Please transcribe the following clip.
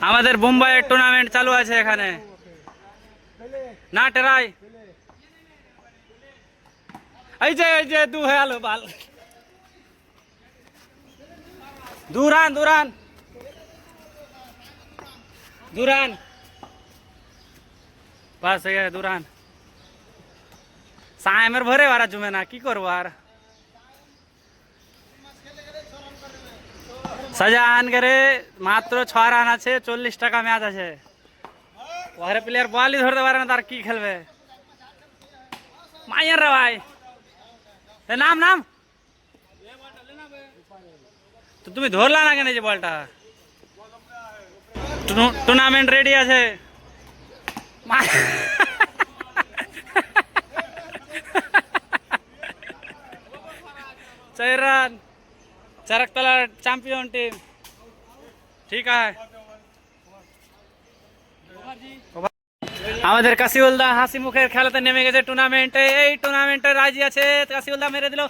আমাদের বোম্বাইয়ের টুর্নামেন্ট চালু আছে এখানে না টেরাই এই যে দু হয়ে আলো বাল দুরান দুরান দুরান বাস দুরান সাইমের ভরে আর জমে না কি করবো আর সাজান করে মাত্র 6 রান আছে 40 টাকা ম্যাচ আছে ওরে প্লেয়ার বলই ধরতে পারে না তার কি খেলবে মাইয়ার রে ভাই নাম নাম তো তুমি ধরলা না কেন যে বলটা টুর্নামেন্ট রেডি আছে 4 রান चरकतला चैंपियन टीम ठीक है আমাদের কাসিউলদা হাসি মুখের খেলাতে নেমে গেছে টুর্নামেন্টে এই টুর্নামেন্টে রাজি আছে কাসিউলদা মেরে দিল